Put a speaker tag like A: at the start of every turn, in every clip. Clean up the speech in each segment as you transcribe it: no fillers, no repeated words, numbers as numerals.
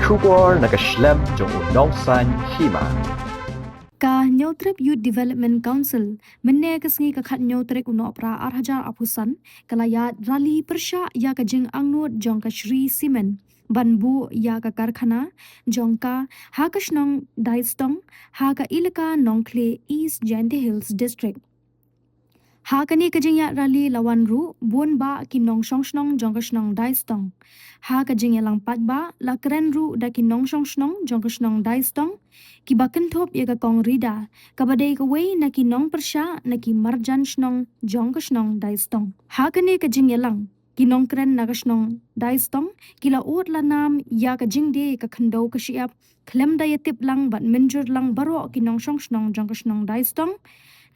A: Shukor nakaslem jong unongsan hima.
B: Ka Nyotrip Youth Development Council menne kasngi ka khat Nyotrip uno pra arhajar apusan kalayat rally persya ya ka jing angnut jong ka Shri Simen banbu ya ka karkhana jong ka hakashnong daistong ha ka ilaka nongkle East Jante Hills District. Ha kani kajingya rally lawan ru bun ba kinong shongshnong jongkashnong daistong. Ha kajingya lang pat ba la keren ru da kinong shongshnong jongkashnong daistong. Kiba kentop ya ka kong rida kabadai kawai na kinong persya na ki marjan shnong jongkashnong daistong. Ha kani kajingya lang kinong keren nakashnong daistong kila ut lanam ya kajingde ka khandau kashiap klem da yatip lang bat menjur lang baro kinong shongshnong jongkashnong daistong.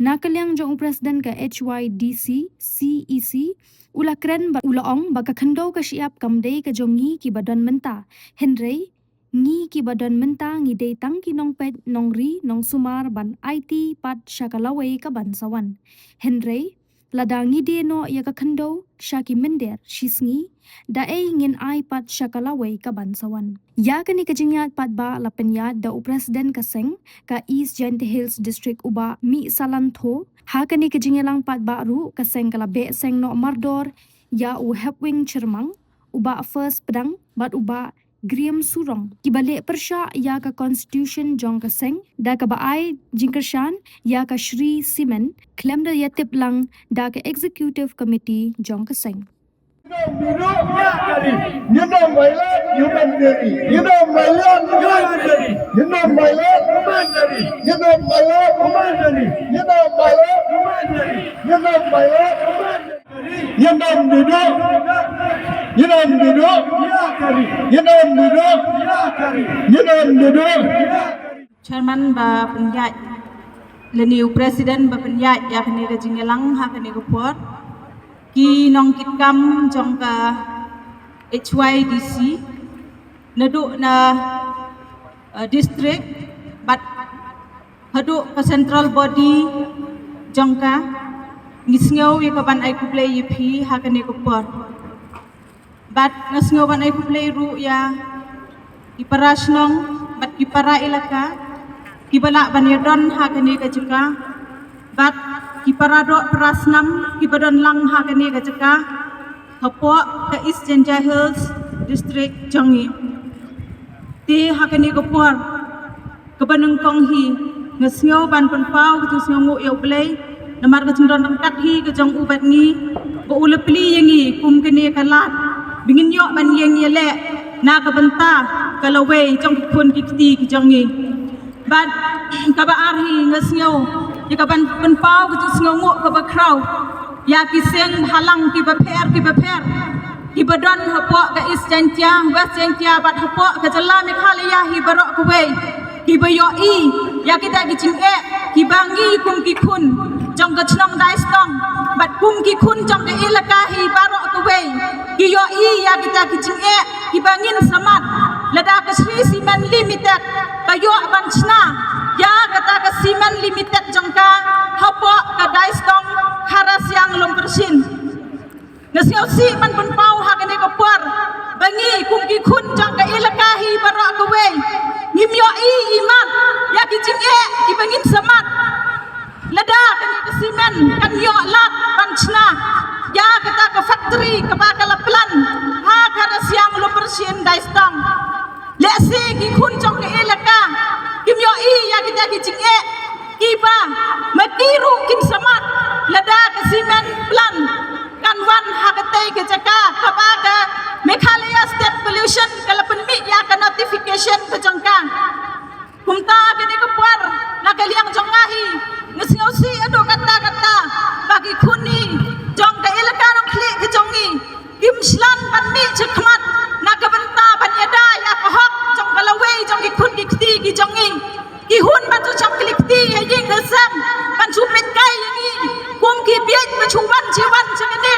B: Nakalyang jong presiden ka HYDC CEC ula kren ba ulaong baka khandau ka siap kamdei ka jongi ki badan menta Henry ngi ki badan menta ngi dei tang ki nong pet nong ri nong sumar ban IT pat shakalawai ka ban sawan Henry lada ngi de no ya ka khandau shaki mender shisngi da ei ngin ai pat shakalawai ka ban sawan ya kani ka jingyat pat ba la penyat da presiden ka seng ka East Jante Hills District uba mi salan tho ha kani ka jingyalang pat ba ru ka seng kala be seng no mardor ya u hepwing chirmang uba first pedang bat uba Griam Surong kibale persya ya ka constitution jong ka seng da ka baai jingkershan ya ka Shri Simen klem da yatip lang da ka executive committee jong ka seng.
C: You know my love, you mandiri. You know my love, you mandiri. You know my love, you mandiri. You know my love, you mandiri. You know my love, you mandiri. You know my love, you mandiri. You know Mido. You know Mido. You know Mido. You know Mido.
D: Chairman ba penjat le new president ba penjat ya kini ka jingelang ha kini ka puat ki nong kitkam jong ka HYDC naduk na district but haduk ka central body jong ka ngisngaw ya ka ban ai ku play yipi ha kani ku pot but ngasngaw ban ai ku play ru ya iparasnong but ipara ilaka kibala ban yadon ha kani ka jeka but kiparado prasnam kibadon lang ha kani ka jeka hapo ka East Jante Hills District jongi ti ha kani ka por kabanung kong hi ngasngaw ban panpau ka sngaw yo play namar ka chundon kat hi ka jong ubat ni bo ulepli yangi kum kani ka lat bingin yo ban yang yele na ka banta kalawe jong kun kiti ki jongi but ka ba arhi ngasngaw ya ka ban panpau ka sngaw ka ba crowd ya ki seng halang ki ba pher ki badon hapo ka East Jante West Jante bat hapo ka jalla Meghalaya hi barok ku we ki ba yo i ya kita ki ching e ki bangi kum ki khun jong ka chnong dai stong bat kum ki khun jong ka ilaka hi barok ku we ki yo i ya kita ki ching e ki bangin samat lada ka Shri Simen Limited ka yo ban chna ya kata ka Simen Limited jong ka hapo ka dai stong kharas yang long persin nasiaw si man panpau ha kani ka puar bangi kum ki khun jang ka ilaka hi bara ka we ngimyo i imat ya ki jing e ki bangin samat lada kani ka simen kan yo lat panchna ya kata ka factory ka ba ka plan ha kharas yang long persin dai stong le si ki khun jang ka ilaka ngimyo i ya kita ki jing e kiba matiru kin samat lada ka simen plan kan wan hakatay ke jaka kabaga Meghalaya State Pollution kalapan mi ya ka notification ka jangka kumta kini ka puar nakaliang jangahi ngasngaw si ado kata bagi kuni jong ka ilaka ng kli ka jongi kimslan pan mi chakmat nakabanta panyada ya kahok jong kalaway jong ikun kikti ki jongi ihun batu jong klikti haying hasam pan supit kay yangi kum ki biet machuwan jiwan changane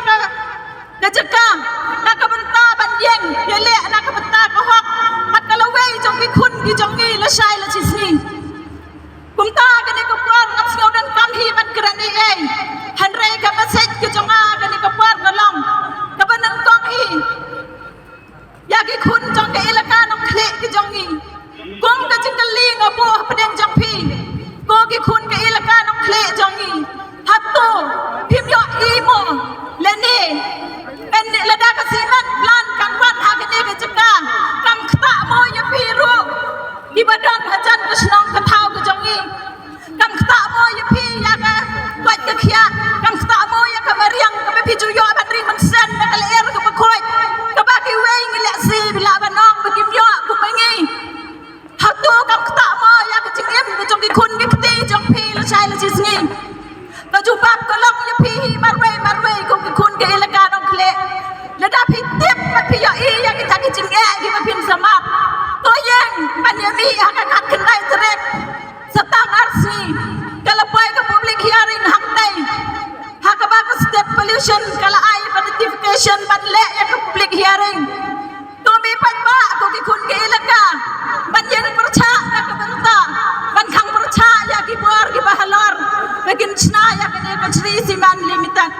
D: ka jaka nakabanta banyeng yele nakabanta kahok hat kalaway jong ikun ki jongi la shai la chisni kumta kani ka puar ngap singaw dan kamhi man krani ei hanre ka message ki jonga kani ka puar kalong kabanang kong hi yagi khun jong ka ilaka nong klik ke jongi kum ke jengkeli ngapo pedeng jangpi ko ki khun ke ilaka nong klik jongi hatto phim yo imo leni en lada kasinan plan kan wan hakene ke jeka kam khta mo ya piru ibadan hajan krisnong kathau ke jongi kam khta mo ya pi ya ka kwat ke khia kam khta mo ya ka mariang ka pi ju yo batri man sen na ka leer ka bakhoi ka ba ki wei ngi le si bila banong ba kim yo ku pengi hatto kam khta mo ya ka jingem ke jongi khun ki pti jong pi la chai la jisngi ka ju bab ka long ya pi marwe ko ki khun ke ilaka nong kle la da pi tip ba pi yo i ya ki ta ki jinge ki ba pin samap to yeng ban ya mi ha ka kat kan dai trek setang arsi kalau boy ke public hearing haktai hakaba ke state pollution kalau ai notification badle ya ke public hearing to mi pat ba ko ki khun ke ilaka ban yen percha na ke benta ban khang percha ya ki bor ki bahalor lekin chna ya ke ne kachri siman limited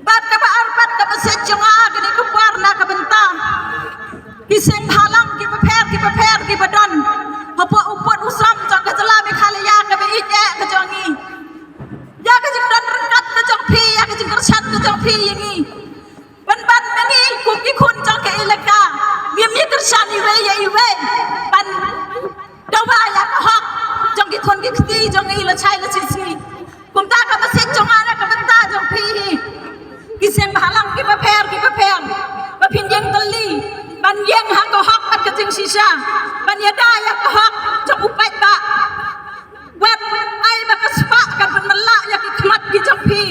D: bat ka ba arpat ka ba sejanga ke ne ku bor na ke benta kiseng halang ki prepare ki badon apa upot usam jang ka jala me khale ya ka be ije ka jongi ya ka jing dan rengkat ka jong phi ya ka jing kersan ka jong phi yangi ban mengi kum ki khun jang ka ilaka mi kersan iwe ban dawa ya ka hok jong ki khun ki khti jong i la chai la chisi kum ta ka ma sek jong ana ka benta jong phi kiseng halang ki prepare ba phin yeng tali ban yeng ha ko hok at ka jing sisa ban ya da ya ko hok jong upai ba web ai ba ka spa ka ban mala ya ki khmat ki jong phi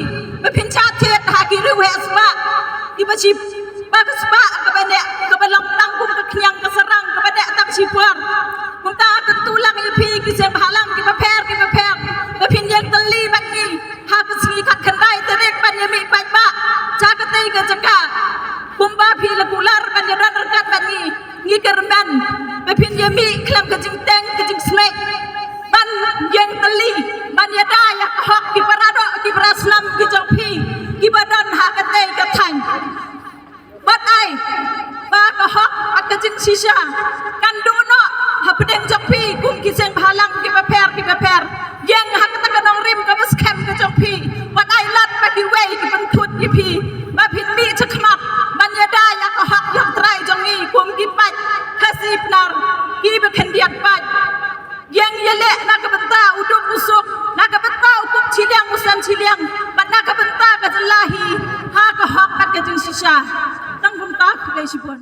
D: ba phin cha thiet ha ki ru he spa ki ba chi ba ka spa ka ba ne ka ba lam tang kum ka khyang ka sarang ka ba ne tak chi puar kum ta ka tulang ya phi ki se halang ki ba ba phin yeng tali ban ni ha ka sni khat khan dai terek ban ya mi pai ba cha ka tei ka jaka kumba phi la kular ban ya dan kat ban ni kerban ba phin ya mi klam ka jing teng ka jing snake ban yang teli ban ya da ya hok ki parado ki praslam ki jong phi ki badan ha ka tei ka thang bat ai ba ka hok at ka jing sisa kan du no ha pedeng jong phi kum ki seng halang ki prepare yang ha ka ta nong rim ka bas kham ka jong phi bat ai lat ba ki wei ki ban thut ki phi ba phin mi cha khmat ban ya da ya ka hok yang trai jong ni kum ki pat khasip nar ki ba khen diat pat yang yele na ka benta uduk usuk na ka benta ukup chiliang usan chiliang bat na ka benta ka jalahi ha ka hok at ka jing sisa tang kum ta khulai sipon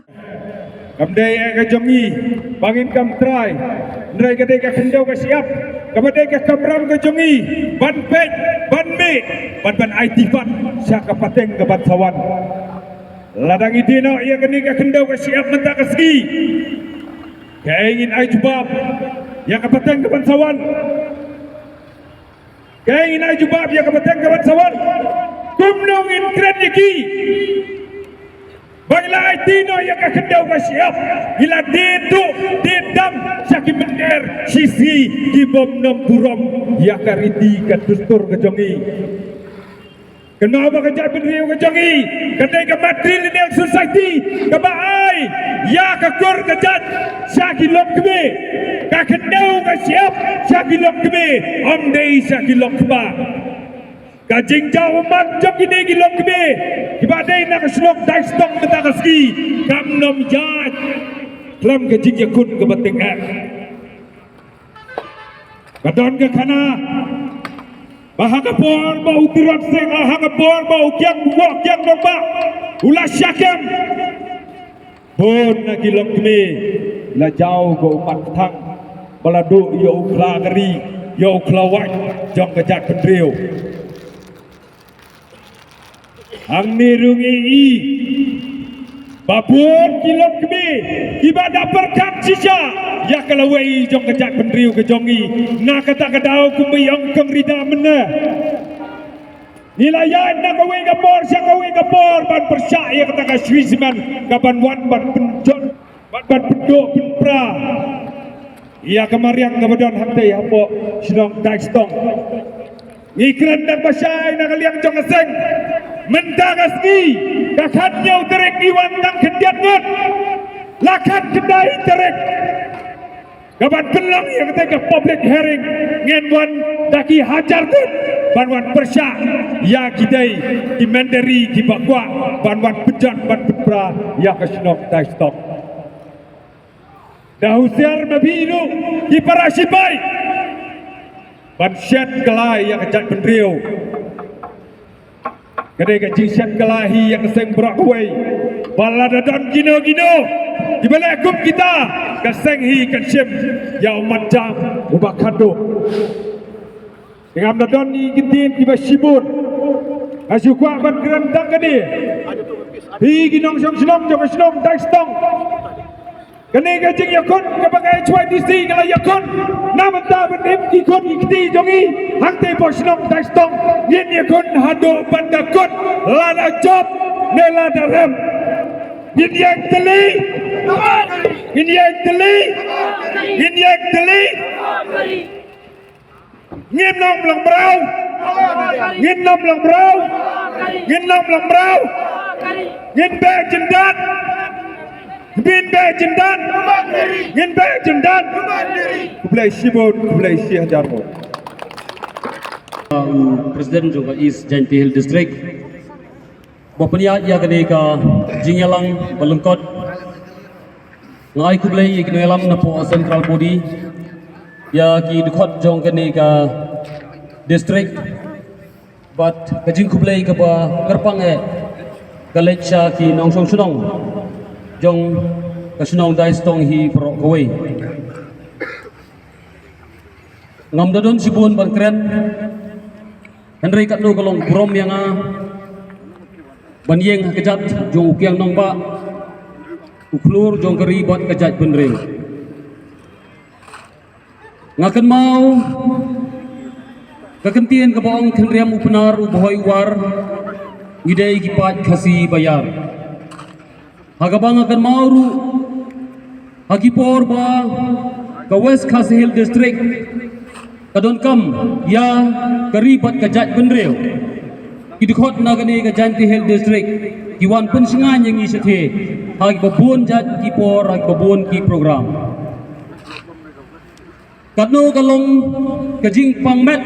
E: Kamdai ka jongi bangin kam try ndrai ka dei ka khendau ka siap kabadai ka kamram ka jongi ban pet ban me ban IT fat sya ka pateng ka bat sawan ladang idino ia ka ni ka khendau ka siap menta ka ski ka ingin ai jubab ya ka pateng ka ban sawan ka ingin ai jubab ya ka pateng ka ban sawan kumnong in kren yaki Bangla Aitino yang akan kau siap ila detu dedam syaki mender sisi di bom nampurom ya kariti ka dustur ka jongi kenapa ka jabin riu ka jongi kadai ka matrilineal society ka baai ya ka kor ka jat syaki lok kebe ka kendau ka siap syaki lok kebe om dei syaki lok ba kajing jauh macam ini gilong kebe kibadai nak slok dai stong betakaski kam nom jat lam kajing yakun ke bateng ak kadon ke kana bahaka por bau tirat seng ahaka por bau kyang buak kyang domba ulah syakam bon na gilong kebe la jauh go umat thang baladu yo ukla kari yo ukla wak jong kajak pendriu ang nirungi babon kilok kebe ibadah perkat sisa ya kalau wei jong kejak pendriu ke jongi na kata kadau kumbi ong keng rida mena nilayan na kawei kapor ban persyak ya kata ka Switzerland kaban wan ban penjon ban pendok penpra ia kemariang kabadon haktai hapo sinong daikstong ngikran dan basyai na kaliang jong aseng mentagasni kakatnya uterek iwan tang kendiat ngut lakat kedai terek kaban pelang yang ketika public hearing ngen wan daki hajar kun ban wan persyak ya kidai ki mandari ki bakwa ban wan pejan ban pepra ya kesnok dai stok dah usiar mabilu ki para sipai ban syat kelai yang kejat pendriu kedai gaji syat kelahi yang keseng berak kuai baladadan gino-gino di balai akum kita keseng hi kansim ya umat jam ubah kado dengan dadon ni kintin di basibun asyuk kuat ban gerantang kadi hi ginong som senong dai stong kene gajing yakon kebagai cuai disi kalau yakon nama ta benim ikon ikti jongi hangte bosnong dai stong yen yakon hado bandakon lada job nela daram yen yang teli yen yang teli yen yang teli ngim nom long brau ngim nom long brau ngim nom long brau ngim be jendat bin be jendan ngin be jendan kublai sibon kublai sia jarmo
F: Presiden juga East Jainti Hill District bapania ya kene ka jingyalang balengkot ngai kublai iknelam na po central body ya ki dukot jong kene ka district but kajing kublai ka ba kerpang galecha ki nongsong sunong jong kasunong dai stong hi pro koi ngam dadon sibun ban kren Henry kat no kalong brom yang ban yeng kejat jong ukiang nong ba uklur jong keri bat kejat benring ngakan mau kekentian ke baong kenriam upenar ubohoi war ngidai kipat kasih bayar hagabang akan mauru hagipor ba ke West Khasi Hill District kadon kam ya keribat kejat benreu kidukot nagani ke Jainti Hill District kiwan pensingan yang isathe hagi babun jat kipor hagi babun ki program kadno kalong kejing pangmet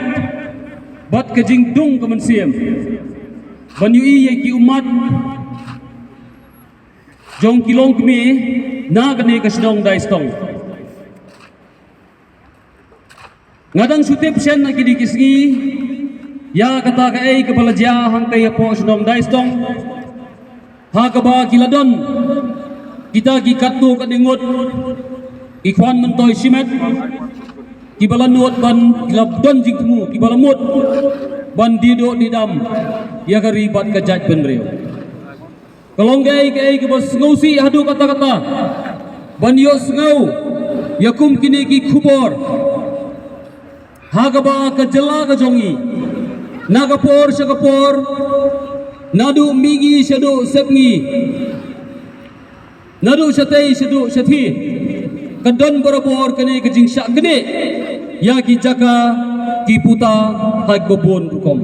F: bat kejing dung kemensiam banyui ye ki umat jong kilong kami na kene kasdong dai stong ngadang sutip sen na kidi kisgi ya kata ka ei kepala ja hang tay po sdong dai stong ha ka ba kiladon kita ki katu kadingot ikwan mentoy simet kibala nuot ban kilabdon jingmu kibala mut ban dido didam ya karibat kajat benreu kalong gay ke bos ngausi hadu kata-kata banyo ngau yakum kini ki khubor hagaba ka jala ka jongi nagapor sakapor nadu migi sadu sepngi nadu satay sadu sathi kadon barabor kene ka jingsa gede ya ki jaka ki puta hag babon rukom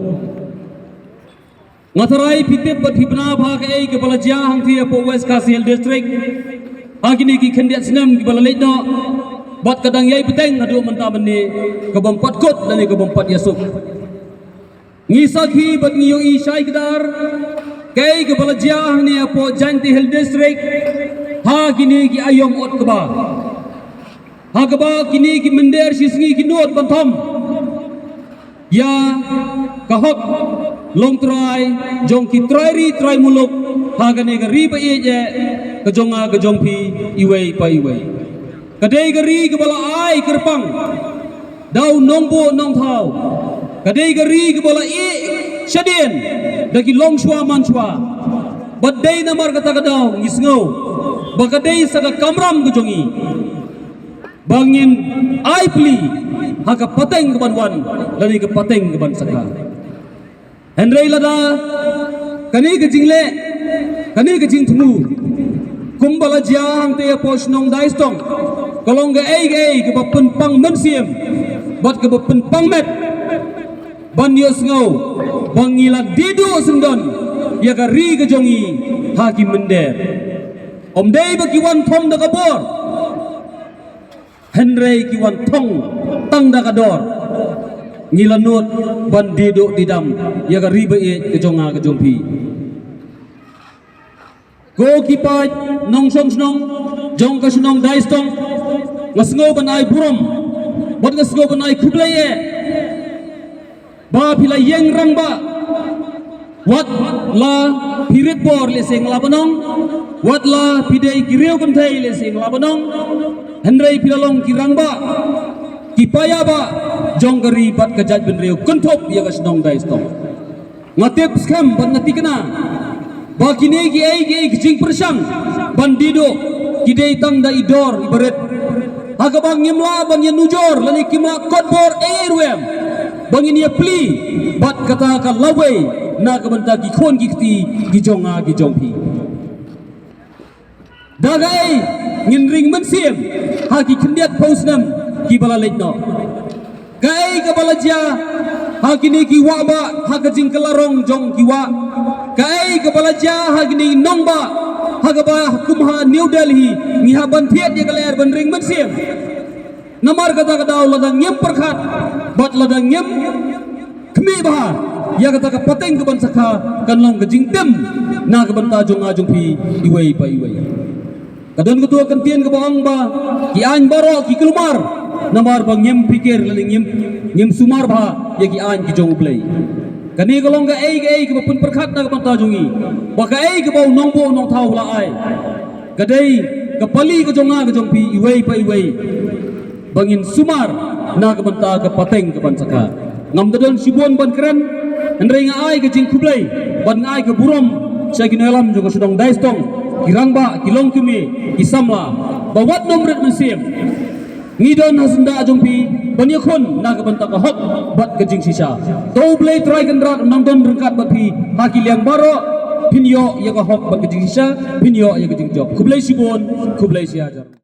F: Ngatarai pitip bat hibna bhag ei ke bala jia hang thia po West Khasi Hill District agini ki khendiat sinam ki bala leitno bat kadang yai peteng adu menta bani ke bompat kot dan ke bompat yasuk ngisakhi bat ngiyo i syai kedar kei ke bala jia hang ni po Jainti Hill District ha gini ki ayom ot ke ba ha ke ba kini ki mender sisngi ki nuot bantam ya kahok long try jong ki try muluk hagane ga ri ba ye ke jonga ke jong pi iwei pa iwei kadai ga ri ke bala ai kerpang dau nongbo nong thau kadai ga ri ke bala e shadien daki long shwa man shwa badai namar kata kadau ngisngau bagadai saga kamram ke jongi bangin ai pli haga pateng ke banwan lani ke pateng ke ban saka Henry lada kani ke jingle kani ke jing thumu kumbala jang te pos nong dai stong kalong ga ei ke bapun pang mensiam bat ke bapun pang met ban yos ngau bangila dido sendon ya ga ri ke jongi haki mender Dei ba kiwan thom da kabor Henry kiwan thong tang da kador ngilanut bandido didam ya ka riba e ke jonga ke jompi goalkeeper nong snong jong ka snong dai stong ngasngo ban ai burom bot ngasngo ban ai kublai e ba pila yeng rang ba wat la pirit bor le seng la banong wat la pidei kireu kan thai le seng la banong Henry pilalong kirang ba kipaya ba jonggari bat kajat benreu kuntop ya kasnong dai stong ngatep skam ban ngati kana ba kini gi ai jing persang bandido kidei tang da idor ibarat aga bang nyemla bang nujor lani kimla kodbor airwem bang ini pli bat kata ka lawe na ka banta gi khon gi kti gi jonga gi jongpi dagai ngin ring men siem ha gi khndiat pausnam ki bala lekno kai ka bala ja ha kini ki wa ba ha ka jing kelarong jong ki wa kai ka bala ja ha kini nong ba ha ka ba kumha New Delhi ngi ha ban thiet ye kaler ban ring men siem namar kata ka daw ladang nyem perkhat bat ladang nyem khmi ba ya kata ka pateng ka ban sakha kan long ka jing tem na ka ban ta jong a jong pi iwei pa iwei kadon ketua kentian ke bawang ba ki an baro ki kelumar namar bang nyem pikir laling nyem sumar ba ya ki an ki jong play kani kolong ga ai ke pun perkhat na ka jongi ba ka ai ke bau nong bo nong thau la ai kadai ke pali ke jonga ke jong pi iwei pa iwei bangin sumar na ka banta ke pateng ke ban saka ngam dadon sibon ban keren ndrei nga ai ke jing kublai ban ngai ke burom sai ki nelam jo sedong dai stong kirangba kilong kumi kisamla bawat nomret mesim ngidon hasenda ajongpi banyakon naga banta ka hok bat kejing sisa do blay try kan rat nangdon rengkat bapi haki liang baro pinyo ya ka hok bat kejing sisa pinyo ya kejing jok kublai sibon kublai siajar